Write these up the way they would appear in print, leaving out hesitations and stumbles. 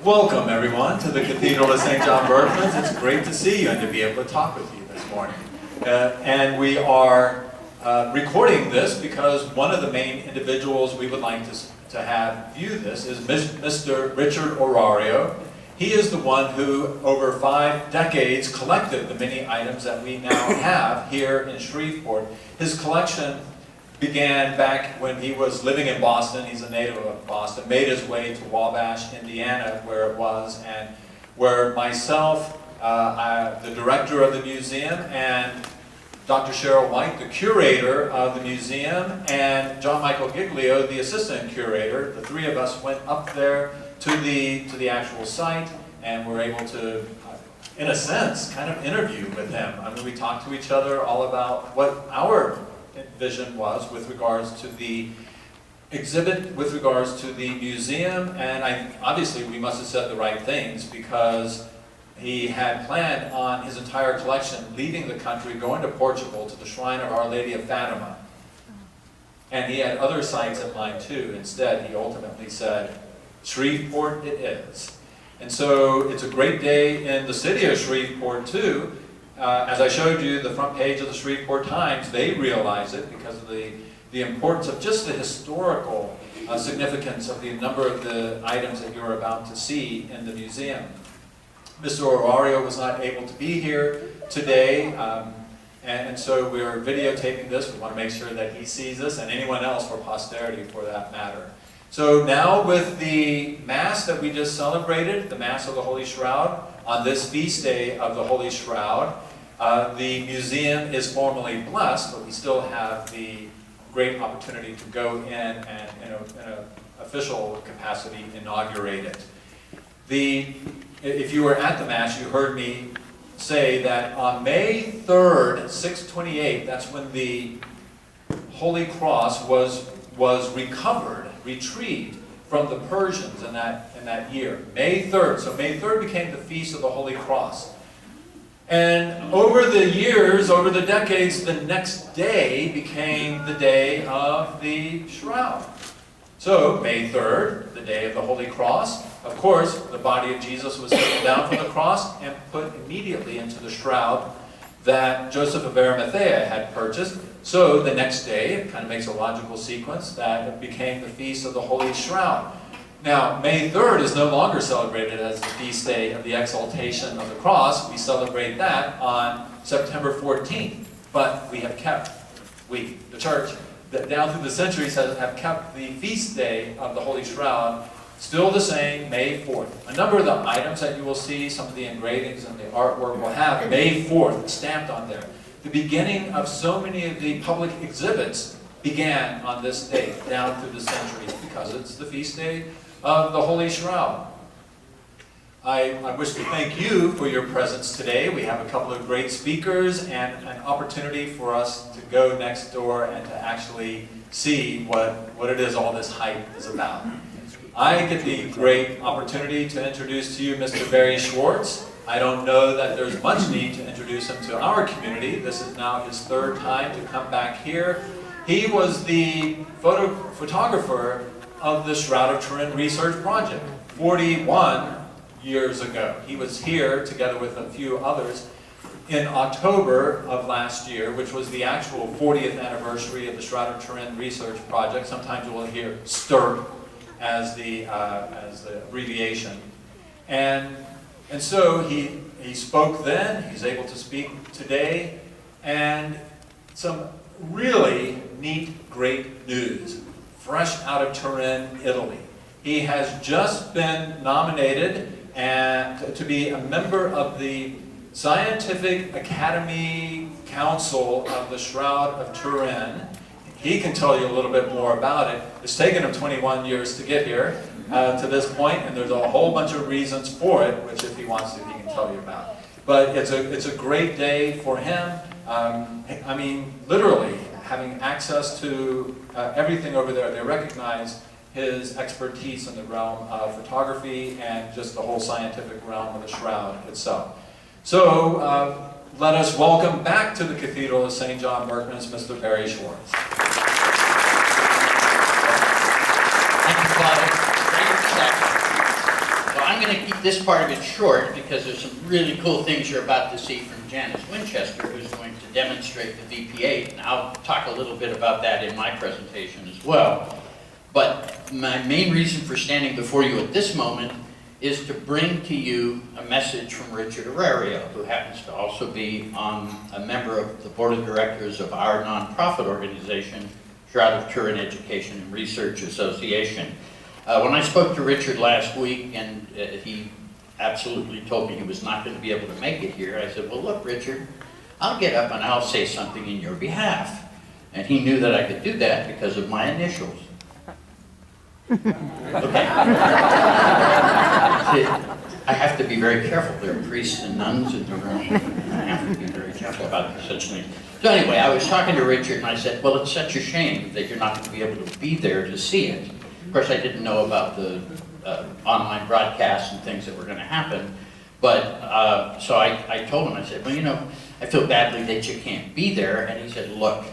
Welcome everyone to the Cathedral of St. John Berkman's. It's great to see you and to be able to talk with you this morning. And we are recording this because one of the main individuals we would like to have view this is Mr. Richard Orario. He is the one who, over 5 decades, collected the many items that we now have here in Shreveport. His collection began back when he was living in Boston. He's a native of Boston, made his way to Wabash, Indiana, where it was, and where myself, the director of the museum, and Dr. Cheryl White, the curator of the museum, and John Michael Giglio, the assistant curator, the 3 of us went up there to the actual site, and were able to, in a sense, kind of interview with him. I mean, we talked to each other all about what our vision was with regards to the exhibit, with regards to the museum, and obviously we must have said the right things because he had planned on his entire collection leaving the country, going to Portugal to the Shrine of Our Lady of Fatima. And he had other sites in mind too. Instead, he ultimately said, Shreveport it is. And so it's a great day in the city of Shreveport too. As I showed you, the front page of the Shreveport Times, they realize it because of the importance of just the historical significance of the number of the items that you're about to see in the museum. Mr. Orario was not able to be here today, and so we're videotaping this. We want to make sure that he sees this, and anyone else for posterity for that matter. So now with the Mass that we just celebrated, the Mass of the Holy Shroud, on this feast day of the Holy Shroud, the museum is formally blessed, but we still have the great opportunity to go in and in an official capacity inaugurate it. If you were at the Mass, you heard me say that on May 3rd, 628, that's when the Holy Cross was recovered, retrieved from the Persians in that year. May 3rd. So May 3rd became the Feast of the Holy Cross. And over the years, over the decades, the next day became the day of the Shroud. So May 3rd, the day of the Holy Cross, of course, the body of Jesus was taken down from the cross and put immediately into the shroud that Joseph of Arimathea had purchased. So the next day, it kind of makes a logical sequence that it became the Feast of the Holy Shroud. Now, May 3rd is no longer celebrated as the feast day of the exaltation of the cross. We celebrate that on September 14th. But we have kept, the church, that down through the centuries have kept the feast day of the Holy Shroud still the same, May 4th. A number of the items that you will see, some of the engravings and the artwork will have May 4th stamped on there. The beginning of so many of the public exhibits began on this date down through the centuries because it's the feast day of the Holy Shroud. I wish to thank you for your presence today. We have a couple of great speakers and an opportunity for us to go next door and to actually see what it is all this hype is about. I get the great opportunity to introduce to you Mr. Barry Schwartz. I don't know that there's much need to introduce him to our community. This is now his 3rd time to come back here. He was the photographer of the Shroud of Turin Research Project 41 years ago. He was here together with a few others in October of last year, which was the actual 40th anniversary of the Shroud of Turin Research Project. Sometimes you will hear STURP as the abbreviation. And so he spoke then, he's able to speak today, and some really neat, great news, fresh out of Turin, Italy. He has just been nominated to be a member of the Scientific Academy Council of the Shroud of Turin. He can tell you a little bit more about it. It's taken him 21 years to get here to this point, and there's a whole bunch of reasons for it, which if he wants to, he can tell you about. But it's a great day for him. I mean, literally, having access to everything over there. They recognize his expertise in the realm of photography and just the whole scientific realm of the Shroud itself. So let us welcome back to the Cathedral of St. John Berkman's Mr. Barry Schwartz. Thank you, Father. Great introduction. Well, I'm going to keep this part of it short because there's some really cool things you're about to see from Janice Winchester, who's going to demonstrate the VP8, and I'll talk a little bit about that in my presentation as well. But my main reason for standing before you at this moment is to bring to you a message from Richard Arario, who happens to also be a member of the board of directors of our nonprofit organization, Shroud of Turin Education and Research Association. When I spoke to Richard last week, and he absolutely told me he was not going to be able to make it here, I said, well, look, Richard, I'll get up and I'll say something in your behalf. And he knew that I could do that because of my initials. Okay. I have to be very careful. There are priests and nuns in the room. I have to be very careful about such things. So anyway, I was talking to Richard and I said, well, it's such a shame that you're not going to be able to be there to see it. Of course, I didn't know about the online broadcasts and things that were going to happen. But, so I told him, I said, well, you know, I feel badly that you can't be there. And he said, look,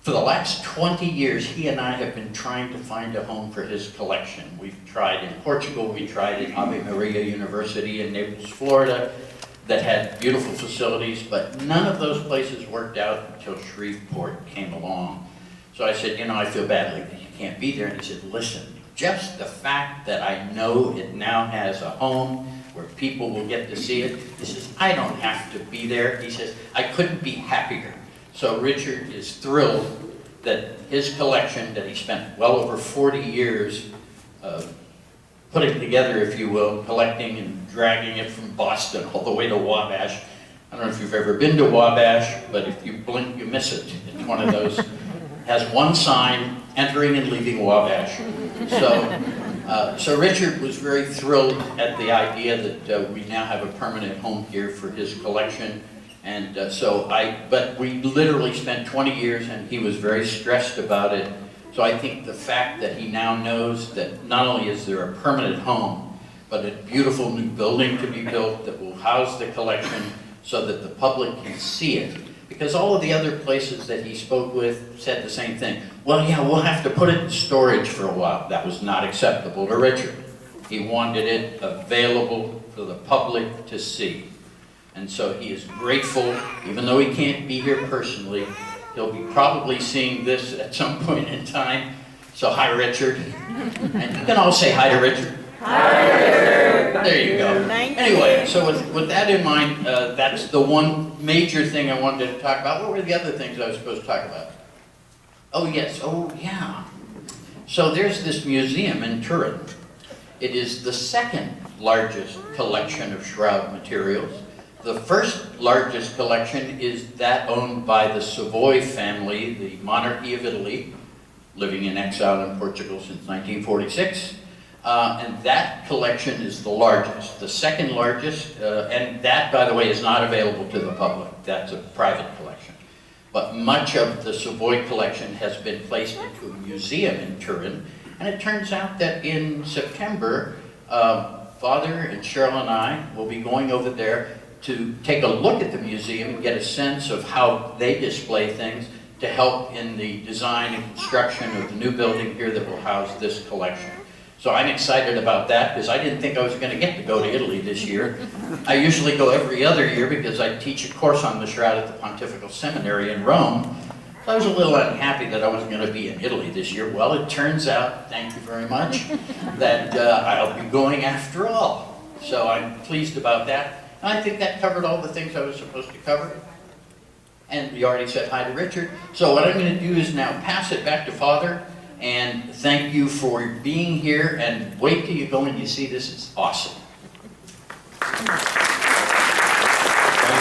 for the last 20 years, he and I have been trying to find a home for his collection. We've tried in Portugal, we tried at Ave Maria University in Naples, Florida, that had beautiful facilities, but none of those places worked out until Shreveport came along. So I said, you know, I feel badly that you can't be there. And he said, listen, just the fact that I know it now has a home where people will get to see it, he says, I don't have to be there. He says, I couldn't be happier. So Richard is thrilled that his collection that he spent well over 40 years putting together, if you will, collecting and dragging it from Boston all the way to Wabash. I don't know if you've ever been to Wabash, but if you blink, you miss it. It's one of those, has one sign, entering and leaving Wabash. So Richard was very thrilled at the idea that we now have a permanent home here for his collection. And but we literally spent 20 years and he was very stressed about it. So I think the fact that he now knows that not only is there a permanent home, but a beautiful new building to be built that will house the collection so that the public can see it. Because all of the other places that he spoke with said the same thing. Well, yeah, we'll have to put it in storage for a while. That was not acceptable to Richard. He wanted it available for the public to see. And so he is grateful, even though he can't be here personally. He'll be probably seeing this at some point in time. So hi, Richard. And you can all say hi to Richard. Hi, Richard. There you go. Anyway, so with that in mind, that's the one major thing I wanted to talk about. What were the other things I was supposed to talk about? Oh, yes. Oh, yeah. So there's this museum in Turin. It is the second largest collection of shroud materials. The first largest collection is that owned by the Savoy family, the monarchy of Italy, living in exile in Portugal since 1946. And that collection is the largest. The second largest, and that, by the way, is not available to the public. That's a private collection. But much of the Savoy collection has been placed into a museum in Turin. And it turns out that in September, Father and Cheryl and I will be going over there to take a look at the museum and get a sense of how they display things to help in the design and construction of the new building here that will house this collection. So I'm excited about that because I didn't think I was going to get to go to Italy this year. I usually go every other year because I teach a course on the Shroud at the Pontifical Seminary in Rome. So I was a little unhappy that I wasn't going to be in Italy this year. Well, it turns out, thank you very much, that I'll be going after all. So I'm pleased about that. I think that covered all the things I was supposed to cover. And we already said hi to Richard. So what I'm going to do is now pass it back to Father and thank you for being here. And wait till you go and you see this. It's awesome. Thank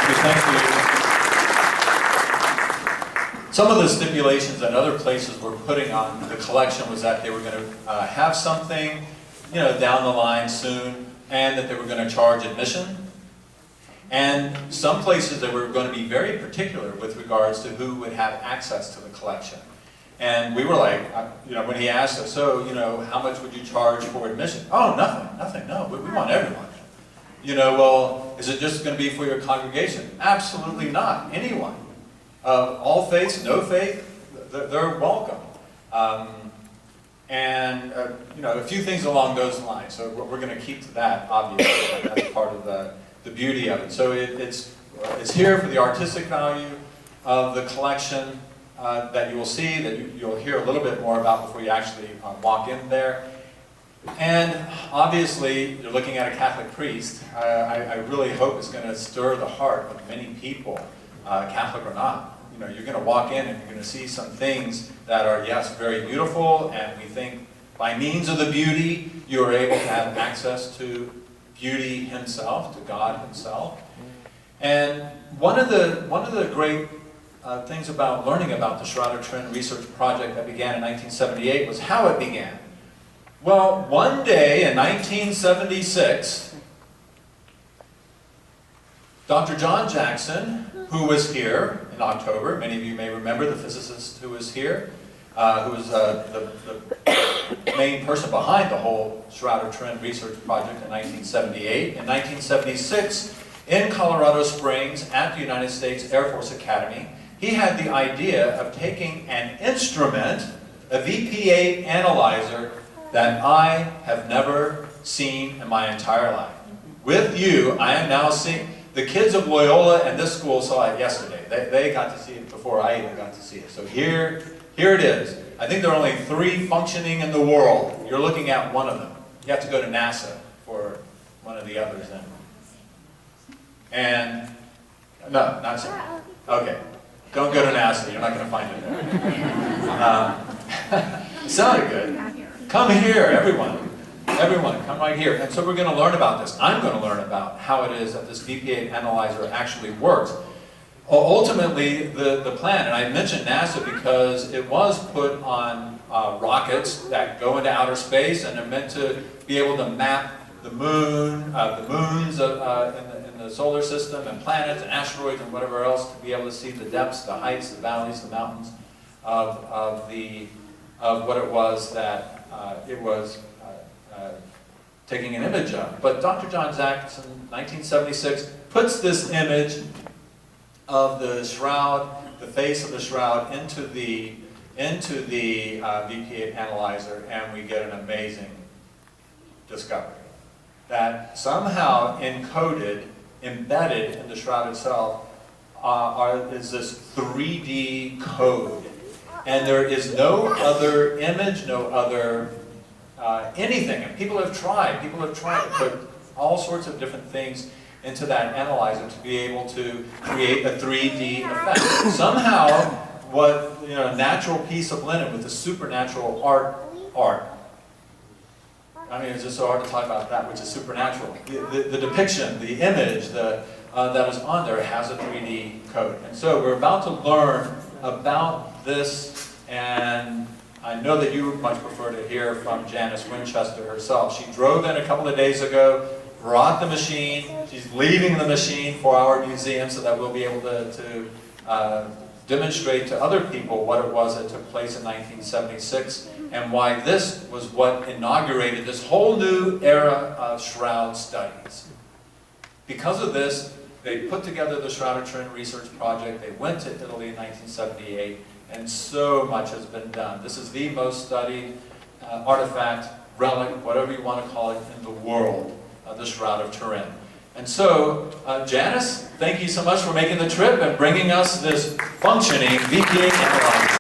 you, thank you. Some of the stipulations that other places were putting on the collection was that they were going to have something, you know, down the line soon, and that they were going to charge admission. And some places that were going to be very particular with regards to who would have access to the collection. And we were like, you know, when he asked us, so, you know, how much would you charge for admission? Oh, nothing, no, we want everyone. You know, well, is it just going to be for your congregation? Absolutely not, anyone. All faiths, no faith, they're welcome. and a few things along those lines. So we're going to keep to that, obviously. That's part of the beauty of it. So it's here for the artistic value of the collection that you will see, that you'll hear a little bit more about before you actually walk in there. And obviously, you're looking at a Catholic priest. I really hope it's going to stir the heart of many people, Catholic or not. You're going to walk in and you're going to see some things that are, yes, very beautiful, and we think by means of the beauty, you are able to have access to beauty himself, to God himself. And one of the great things about learning about the Shroud of Turin research project that began in 1978 was how it began. Well, one day in 1976, Dr. John Jackson, who was here in October, many of you may remember the physicist who was here, who was the main person behind the whole Shroud of Turin research project in 1978. In 1976, in Colorado Springs at the United States Air Force Academy, he had the idea of taking an instrument, a VP8 analyzer, that I have never seen in my entire life. With you, I am now seeing. The kids of Loyola and this school saw it yesterday. They got to see it before I even got to see it. So here it is. I think there are only 3 functioning in the world. You're looking at one of them. You have to go to NASA for one of the others then. And, no, not so. Okay. Don't go to NASA. You're not going to find it there. It sounded good. Come here, everyone. Everyone, come right here. And so we're going to learn about this. I'm going to learn about how it is that this VP8 analyzer actually works. Ultimately, the plan, and I mentioned NASA because it was put on rockets that go into outer space and are meant to be able to map the moon, the moons in the solar system, and planets and asteroids and whatever else, to be able to see the depths, the heights, the valleys, the mountains of what it was that it was taking an image of. But Dr. John Jackson, 1976, puts this image of the shroud, the face of the shroud, into the VP8 analyzer, and we get an amazing discovery. That somehow encoded, embedded in the shroud itself, is this 3D code. And there is no other image, no other anything. And people have tried to put all sorts of different things into that analyzer to be able to create a 3D effect. Somehow, what, a natural piece of linen with a supernatural art. I mean, it's just so hard to talk about that, which is supernatural. The depiction, the image that is on there has a 3D code. And so we're about to learn about this, and I know that you would much prefer to hear from Janice Winchester herself. She drove in a couple of days ago, brought the machine. She's leaving the machine for our museum so that we'll be able to demonstrate to other people what it was that took place in 1976 and why this was what inaugurated this whole new era of shroud studies. Because of this, they put together the Shroud of Turin research project. They went to Italy in 1978, and so much has been done. This is the most studied artifact, relic, whatever you want to call it, in the world, the Shroud of Turin. And so, Janice, thank you so much for making the trip and bringing us this functioning VP8 analyzer.